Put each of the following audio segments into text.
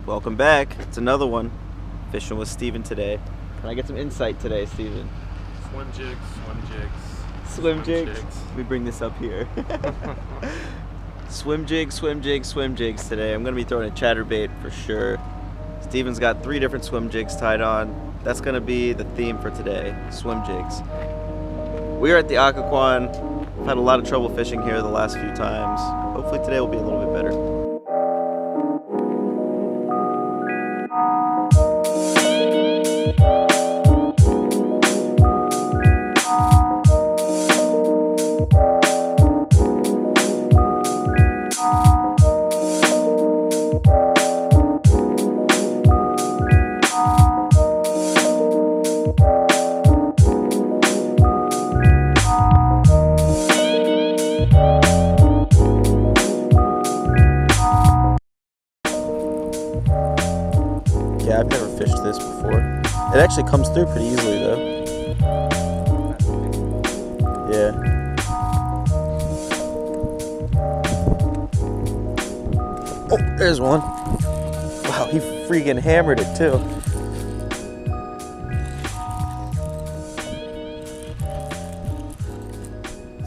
Welcome back. It's another one. Fishing with Steven today. Can I get some insight today, Steven? Swim jigs, swim jigs. Swim jigs? We bring this up here. Swim jigs, swim jigs, swim jigs today. I'm going to be throwing a chatterbait for sure. Steven's got 3 different swim jigs tied on. That's going to be the theme for today, swim jigs. We are at the Occoquan. We've had a lot of trouble fishing here the last few times. Hopefully today will be a little bit better. Yeah, I've never fished this before. It actually comes through pretty easily though. Yeah. Oh, there's one. Wow, he freaking hammered it too.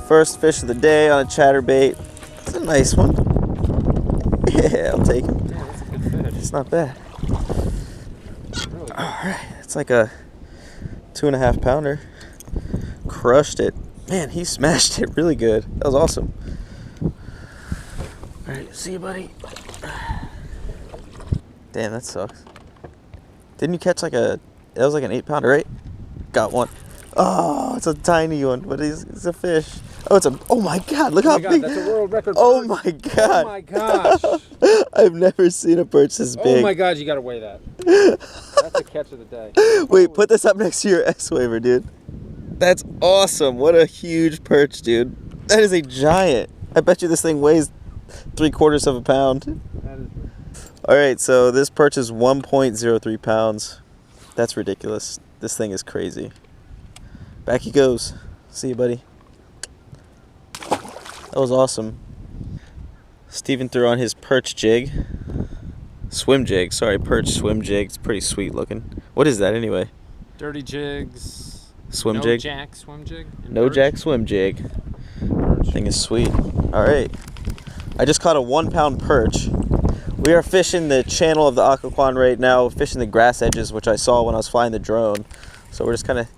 First fish of the day on a chatterbait. It's a nice one. Yeah, I'll take him. Yeah, that's a good fish. It's not bad. Really good. Alright, it's like a 2.5 pounder. Crushed it. Man, he smashed it really good. That was awesome. Alright, see you, buddy. Damn, that sucks. Didn't you catch like that was like an 8 pounder, right? Got one. Oh, it's a tiny one, but it's a fish. Oh my God, look how big. That's a world record. Oh perch. my God. Oh my gosh. I've never seen a perch this big. Oh my God, you gotta weigh that. That's the catch of the day. Wait, put this up next to your X-Waver, dude. That's awesome. What a huge perch, dude. That is a giant. I bet you this thing weighs 3/4 of a pound. That is... All right, so this perch is 1.03 pounds. That's ridiculous. This thing is crazy. Back he goes. See you, buddy. That was awesome. Steven threw on his perch jig. Swim jig, sorry, perch swim jig. It's pretty sweet looking. What is that anyway? Dirty jigs. Swim no jig? Jack swim jig. No jack swim jig. Thing is sweet. Alright. I just caught a 1 pound perch. We are fishing the channel of the Occoquan right now, fishing the grass edges, which I saw when I was flying the drone. So we're just kind of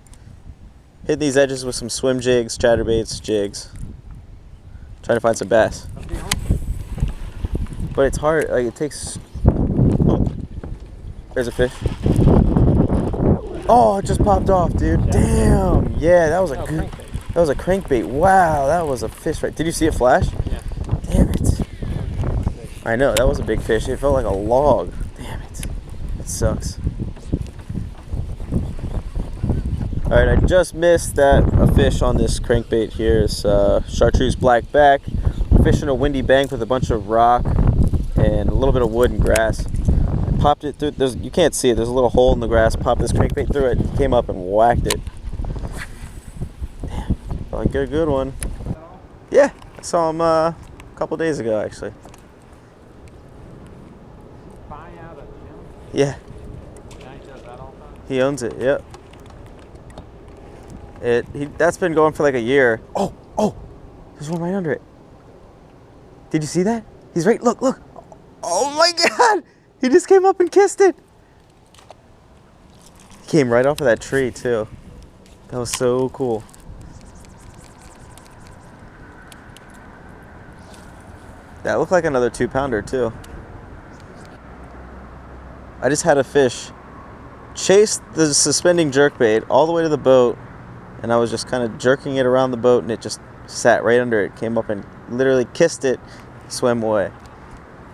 hitting these edges with some swim jigs, chatterbaits, jigs. Trying to find some bass. But it's hard, like it takes... Oh, there's a fish. Oh, it just popped off, dude. Damn. Yeah, that was a good... That was a crankbait. Wow, that was a fish right. Did you see it flash? Yeah. Damn it. I know, that was a big fish. It felt like a log. Damn it. It sucks. Alright, I just missed a fish on this crankbait here. It's chartreuse black back. Fishing a windy bank with a bunch of rock and a little bit of wood and grass. I popped it through, you can't see it, there's a little hole in the grass. Popped this crankbait through it, came up and whacked it. Damn, felt like a good one. Yeah, I saw him a couple days ago actually. Yeah. He owns it, yep. That's been going for like a year. Oh, there's one right under it. Did you see that? He's right, look. Oh my God, he just came up and kissed it. He came right off of that tree too. That was so cool. That looked like another 2 pounder too. I just had a fish chase the suspending jerkbait all the way to the boat, and I was just kind of jerking it around the boat, and it just sat right under it, came up and literally kissed it, swam away.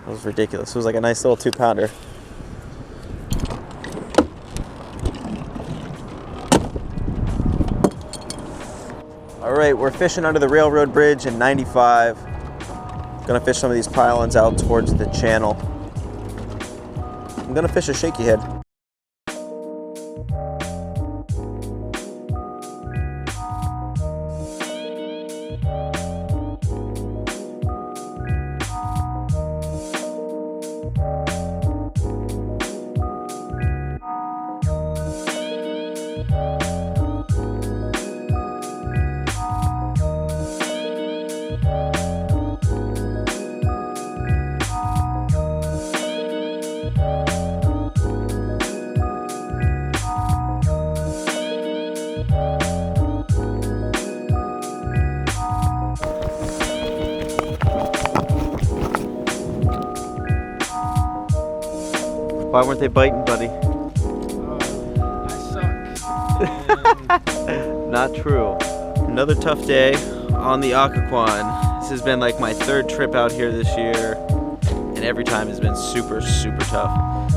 It was ridiculous. It was like a nice little 2 pounder. All right, we're fishing under the railroad bridge in 95. Gonna fish some of these pylons out towards the channel. I'm gonna fish a shaky head. Why weren't they biting, buddy? I suck. Not true. Another tough day on the Occoquan. This has been like my third trip out here this year, and every time has been super, super tough.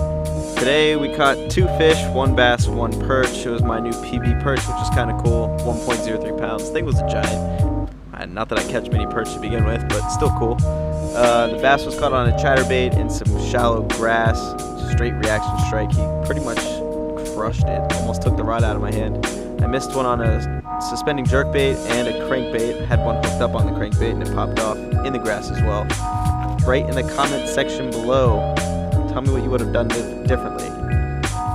Today we caught 2 fish, 1 bass, 1 perch. It was my new PB perch, which is kind of cool. 1.03 pounds. This thing was a giant. Not that I catch many perch to begin with, but still cool. The bass was caught on a chatterbait in some shallow grass. Straight reaction strike. He pretty much crushed it. Almost took the rod out of my hand. I missed one on a suspending jerkbait and a crankbait. Had one hooked up on the crankbait and it popped off in the grass as well. Write in the comment section below. Tell me what you would have done differently.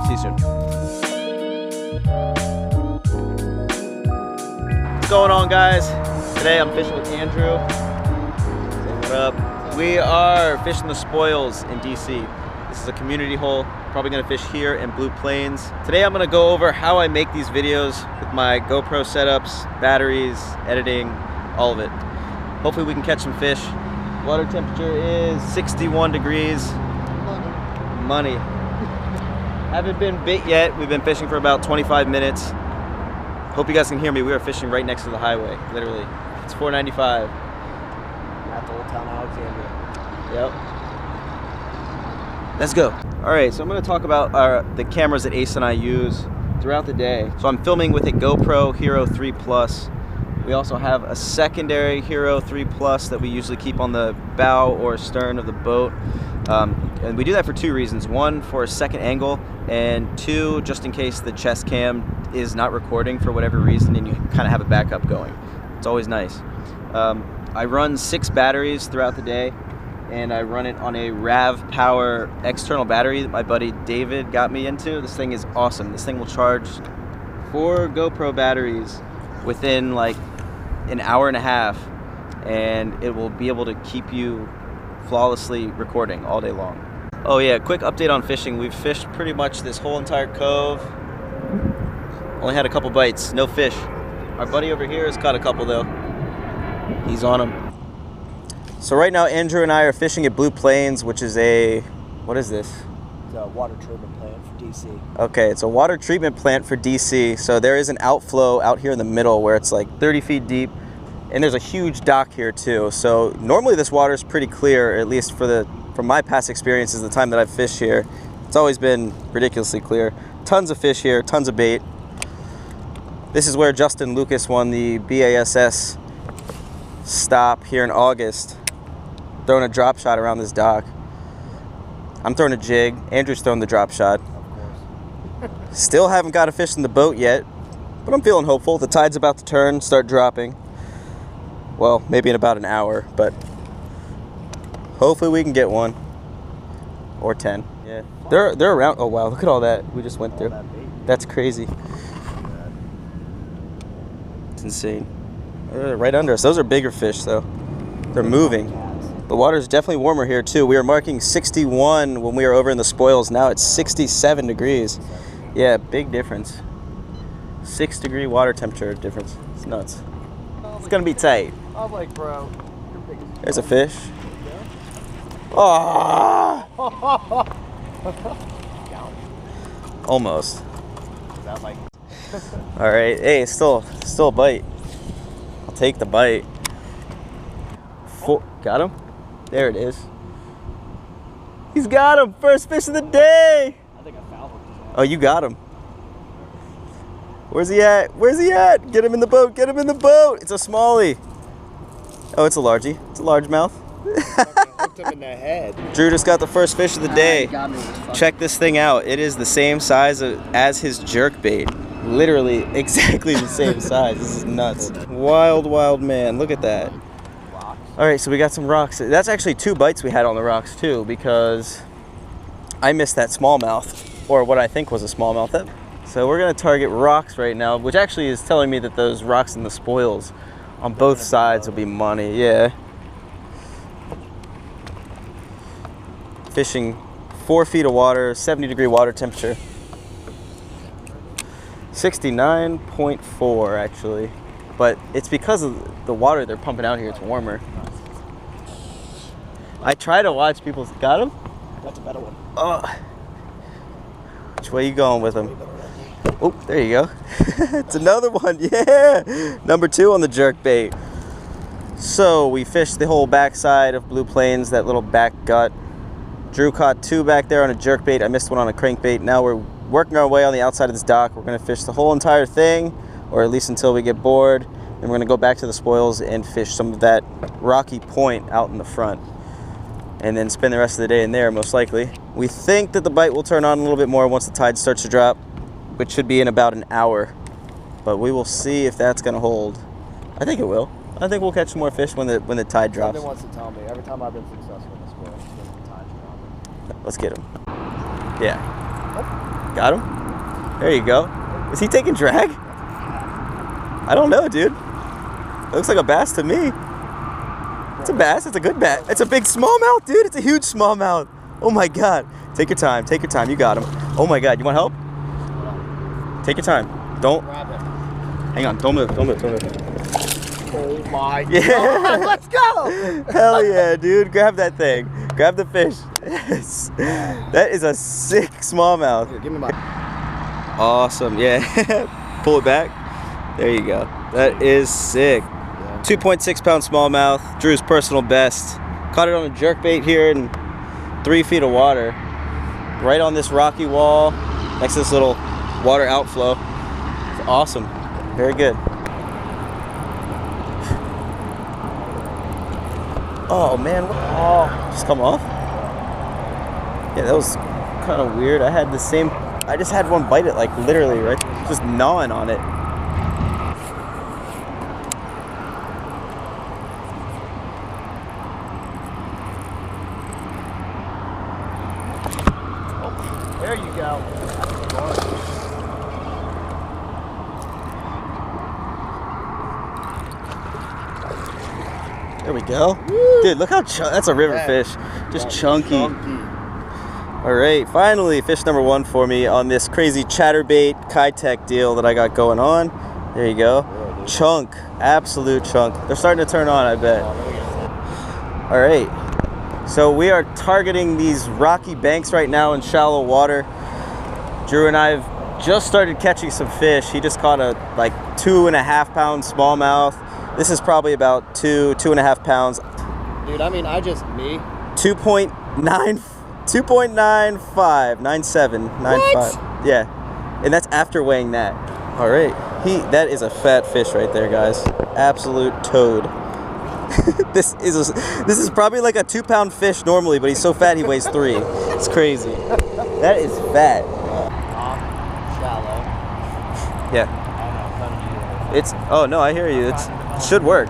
See you soon. What's going on, guys? Today I'm fishing with Andrew. Say what up. We are fishing the spoils in DC. This is a community hole. Probably gonna fish here in Blue Plains. Today I'm gonna go over how I make these videos with my GoPro setups, batteries, editing, all of it. Hopefully we can catch some fish. Water temperature is 61 degrees. Money. Haven't been bit yet. We've been fishing for about 25 minutes. Hope you guys can hear me. We are fishing right next to the highway, literally. It's 495. At the Old Town Alexandria. Yep. Let's go. All right, so I'm going to talk about the cameras that Ace and I use throughout the day. So I'm filming with a GoPro Hero 3 Plus. We also have a secondary Hero 3 Plus that we usually keep on the bow or stern of the boat. And we do that for 2 reasons. 1, for a second angle, and 2, just in case the chest cam is not recording for whatever reason and you kind of have a backup going. It's always nice. I run 6 batteries throughout the day, and I run it on a RAV Power external battery that my buddy David got me into. This thing is awesome. This thing will charge 4 GoPro batteries within like an hour and a half, and it will be able to keep you flawlessly recording all day long. Oh yeah, quick update on fishing. We've fished pretty much this whole entire cove. Only had a couple bites, no fish. Our buddy over here has caught a couple though. He's on them. So right now Andrew and I are fishing at Blue Plains, which is a, what is this? It's a water treatment plant for DC. Okay, it's a water treatment plant for DC. So there is an outflow out here in the middle where it's like 30 feet deep. And there's a huge dock here too. So normally this water is pretty clear, at least from my past experiences, the time that I've fished here. It's always been ridiculously clear. Tons of fish here, tons of bait. This is where Justin Lucas won the BASS stop here in August. Throwing a drop shot around this dock. I'm throwing a jig. Andrew's throwing the drop shot. Of course. Still haven't got a fish in the boat yet, but I'm feeling hopeful. The tide's about to turn, start dropping. Well, maybe in about an hour, but hopefully we can get one or 10. Yeah, they're around. Oh wow, look at all that we just went through. That's crazy. It's insane. They're right under us. Those are bigger fish though. They're moving. The water's definitely warmer here too. We were marking 61 when we were over in the spoils. Now it's 67 degrees. Yeah, big difference. 6-degree water temperature difference. It's nuts. It's gonna be tight. I'm like, bro, you're big. There's a fish. Oh! Almost. Is that like? All right. Hey, still a bite. I'll take the bite. Got him? There it is. He's got him. First fish of the day. I think I fouled him. Oh, you got him. Where's he at? Where's he at? Get him in the boat. Get him in the boat. It's a smallie. Oh, it's a largie. It's a largemouth. Hooked him in the head. Drew just got the first fish of the day. Got me with this Check this thing out. It is the same size as his jerkbait. Literally exactly the same size. This is nuts. Wild, wild man. Look at that. rocks. All right, so we got some rocks. That's actually 2 bites we had on the rocks too, because I missed that smallmouth, or what I think was a smallmouth. So we're gonna target rocks right now, which actually is telling me that those rocks in the spoils on both sides will be money. Yeah. Fishing 4 feet of water, 70-degree water temperature. 69.4 actually, but it's because of the water they're pumping out here. It's warmer. I try to watch people. Got him? That's a better one. Oh, Which way you going with him? Oh, there you go. It's another one. Yeah. Number 2 on the jerk bait. So we fished the whole backside of Blue Plains, that little back gut. Drew caught 2 back there on a jerk bait. I missed one on a crankbait. Now we're working our way on the outside of this dock. We're going to fish the whole entire thing, or at least until we get bored. Then we're going to go back to the spoils and fish some of that rocky point out in the front. And then spend the rest of the day in there, most likely. We think that the bite will turn on a little bit more once the tide starts to drop, which should be in about an hour. But we will see if that's going to hold. I think it will. I think we'll catch some more fish when the tide drops. Something wants to tell me every time I've been successful in the sport, the tide's dropping. Let's get him. Yeah. Got him? There you go. Is he taking drag? I don't know, dude. It looks like a bass to me. It's a bass. It's a good bass. It's a big smallmouth, dude. It's a huge smallmouth. Oh my God. Take your time. Take your time. You got him. Oh my God. You want help? Take your time. Don't. Grab him. Hang on. Don't move. Don't move. Don't move. Oh my Yeah. God. Let's go. Hell yeah, dude. Grab that thing. Grab the fish. Yes. That is a sick smallmouth. Here, give me my. Awesome. Yeah. Pull it back. There you go. That is sick. 2.6 pound smallmouth. Drew's personal best. Caught it on a jerkbait here in 3 feet of water. Right on this rocky wall next to this little water outflow. It's awesome. Very good. Oh man, oh, just come off? Yeah, that was kind of weird. I just had one bite it, like literally, right? Just gnawing on it. There you go. There we go. Woo. Dude, look how that's a river fish. Just chunky. All right, finally, fish number 1 for me on this crazy chatterbait Kayt deal that I got going on. There you go. Chunk, absolute chunk. They're starting to turn on, I bet. All right, so we are targeting these rocky banks right now in shallow water. Drew and I have just started catching some fish. He just caught a like 2.5 pound smallmouth. This is probably about 2.5 pounds. Dude, I mean, 2.95, 97, 95. Yeah, and that's after weighing that. All right, that is a fat fish right there, guys. Absolute toad. This is probably like a 2 pound fish normally, but he's so fat he weighs 3. It's crazy. That is fat. Shallow. Yeah. Oh no, I hear you. It should work.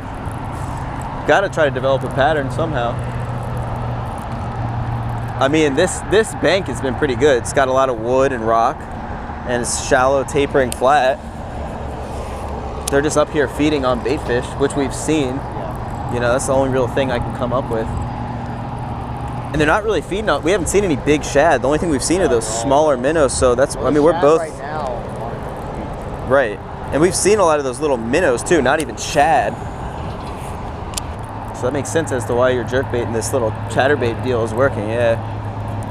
Gotta try to develop a pattern somehow. I mean, this bank has been pretty good. It's got a lot of wood and rock, and it's shallow, tapering flat. They're just up here feeding on bait fish, which we've seen. You know, that's the only real thing I can come up with. And they're not really feeding on. We haven't seen any big shad. The only thing we've seen are those smaller minnows. So that's. I mean, we're both. Right now. Right. And we've seen a lot of those little minnows too, not even shad. So that makes sense as to why your jerkbait and this little chatterbait deal is working, yeah.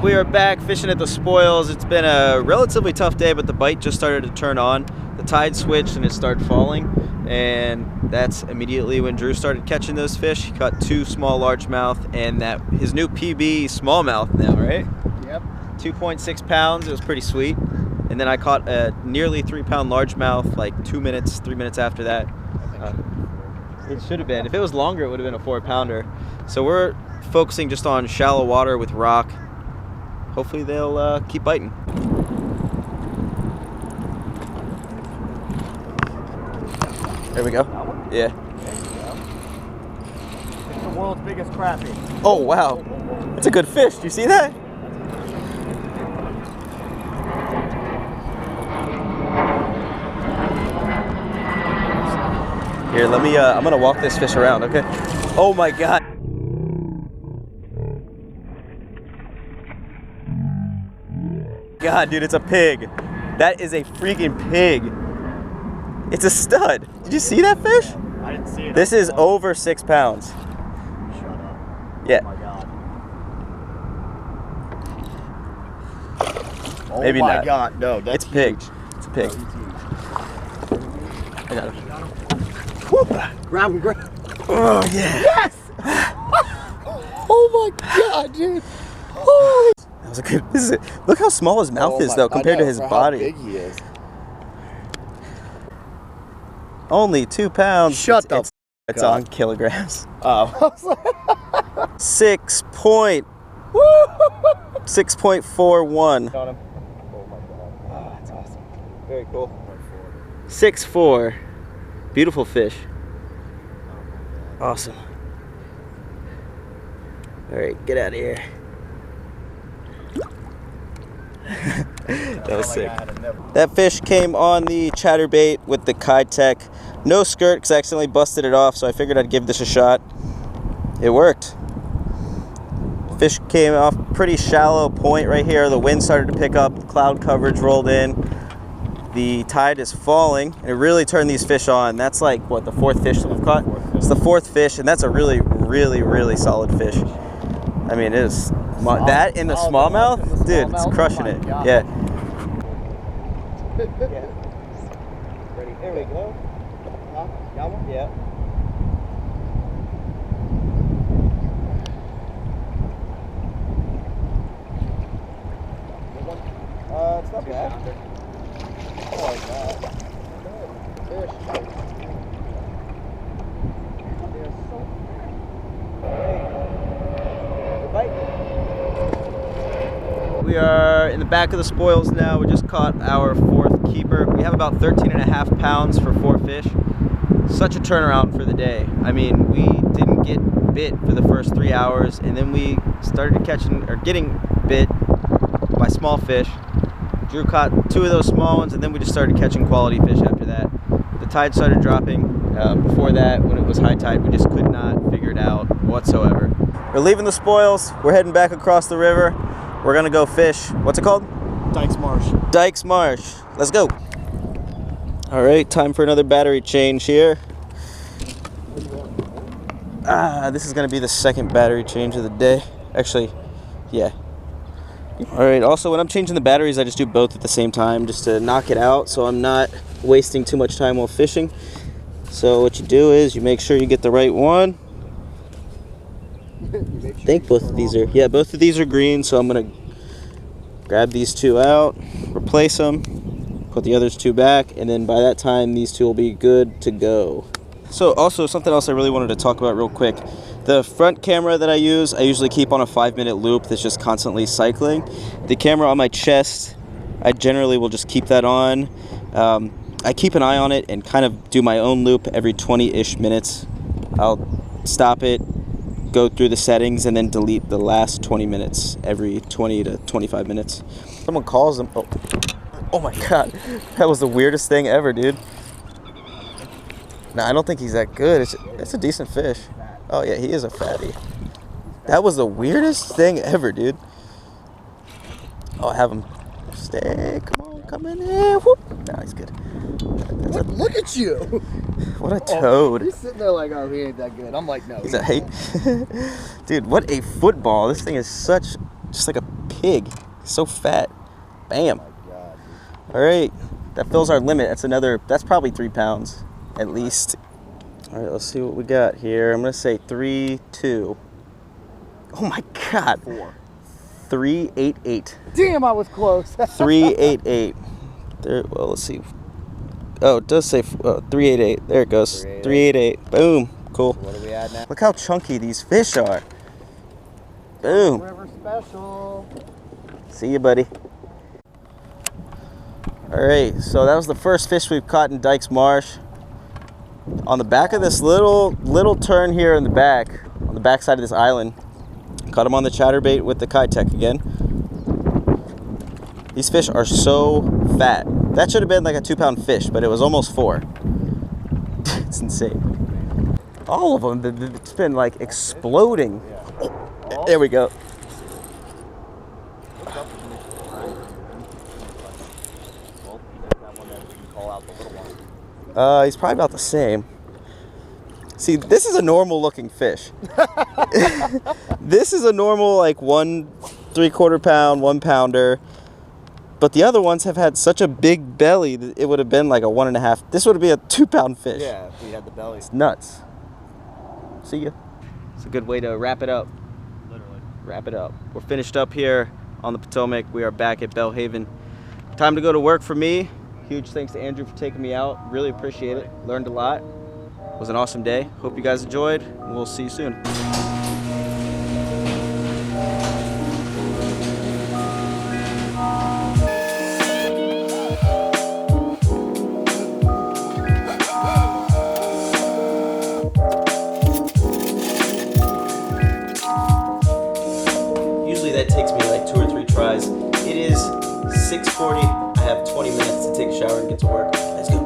We are back fishing at the spoils. It's been a relatively tough day, but the bite just started to turn on. The tide switched and it started falling, and that's immediately when Drew started catching those fish. He caught 2 small largemouth and his new PB Smallmouth now, right? Yep. 2.6 pounds, it was pretty sweet. And then I caught a nearly 3 pound largemouth like 3 minutes after that. It should have been. If it was longer, it would have been a 4 pounder. So we're focusing just on shallow water with rock. Hopefully they'll keep biting. There we go. Yeah. It's the world's biggest crappie. Oh, wow. That's a good fish. Do you see that? Here, let me, I'm gonna walk this fish around, okay? Oh my God. God, dude, it's a pig. That is a freaking pig. It's a stud. Did you see that fish? I didn't see it. This is over 6 pounds. Shut up. Yeah. Oh my God. Maybe oh my not. God, no, that's It's pig. huge. It's a pig. No, he's huge. I got him. Whoop. Grab him, grab him. Oh yeah. Yes! Oh my God, dude. Holy. That was a good. This is it. Look how small his mouth is though compared to his body. How big he is. Only 2 pounds. Shut the It's up. on kilograms. Oh. 6.41. Got him. Oh my God. Oh, that's awesome. Very cool. 6'4". Beautiful fish. Awesome. All right, get out of here. That was sick. That fish came on the chatterbait with the Kayt. No skirt because I accidentally busted it off, so I figured I'd give this a shot. It worked. Fish came off pretty shallow point right here. The wind started to pick up, cloud coverage rolled in. The tide is falling, and it really turned these fish on. That's like, what, the 4th fish that we've caught? It's the 4th fish, and that's a really, really, really solid fish. I mean, it is. That in the smallmouth? Dude, it's crushing it. Yeah. Ready? There we go. Got one? Yeah. It's not bad. Oh my God. Fish. They're so big. We are in the back of the spoils now. We just caught our 4th keeper. We have about 13.5 pounds for 4 fish. Such a turnaround for the day. I mean, we didn't get bit for the first 3 hours, and then we started getting bit by small fish. Drew caught 2 of those small ones, and then we just started catching quality fish after that. The tide started dropping. Before that, when it was high tide, we just could not figure it out whatsoever. We're leaving the spoils. We're heading back across the river. We're gonna go fish. What's it called? Dykes Marsh. Dykes Marsh. Let's go. All right, time for another battery change here. This is gonna be the 2nd battery change of the day. Actually, yeah. All right, also when I'm changing the batteries, I just do both at the same time just to knock it out so I'm not wasting too much time while fishing. So what you do is you make sure you get the right one. I think both of these are, yeah, both of these are green, so I'm gonna grab these 2 out, replace them, put the others 2 back, and then by that time these 2 will be good to go. So also something else I really wanted to talk about real quick. The front camera that I usually keep on a 5-minute loop that's just constantly cycling. The camera on my chest, I generally will just keep that on. I keep an eye on it and kind of do my own loop every 20-ish minutes. I'll stop it, go through the settings, and then delete the last 20 minutes every 20 to 25 minutes. Someone calls them. Oh my God, that was the weirdest thing ever, dude. Nah, I don't think he's that good. It's a decent fish. Oh yeah, he is a fatty. That was the weirdest thing ever, dude. Oh, I have him stay. Come on, come in here. Whoop. Nah, he's good. Look at you. What a toad. He's sitting there like, oh, he ain't that good. I'm like, no. He's a hate. Dude, what a football. This thing is just like a pig. It's so fat. Bam. Oh my God, all right, that fills our limit. That's probably 3 pounds at least. All right, let's see what we got here. I'm gonna say 3, 2. Oh my God. 4. 388. Damn, I was close. 388. There. Well, let's see. Oh, it does say 388. There it goes. 388. Boom. Cool. So what are we at now? Look how chunky these fish are. Boom. River special. See you, buddy. All right, so that was the first fish we've caught in Dykes Marsh. On the back of this little turn here in the back, on the back side of this island, caught him on the chatterbait with the Kayt again. These fish are so fat. That should have been like a 2-pound fish, but it was almost 4. It's insane. All of them, it's been like exploding. Oh, there we go. He's probably about the same. See, this is a normal looking fish. This is a normal like 1 3/4 pound, 1 pounder. But the other ones have had such a big belly that it would have been like a 1.5. This would be a 2-pound fish. Yeah, if we had the belly. It's nuts. See ya. It's a good way to wrap it up. Literally. Wrap it up. We're finished up here on the Potomac. We are back at Belhaven. Time to go to work for me. Huge thanks to Andrew for taking me out. Really appreciate it. Learned a lot. It was an awesome day. Hope you guys enjoyed. We'll see you soon. Usually that takes me like 2 or 3 tries. It is 6:40. I have 20 minutes to take a shower and get to work. Let's go.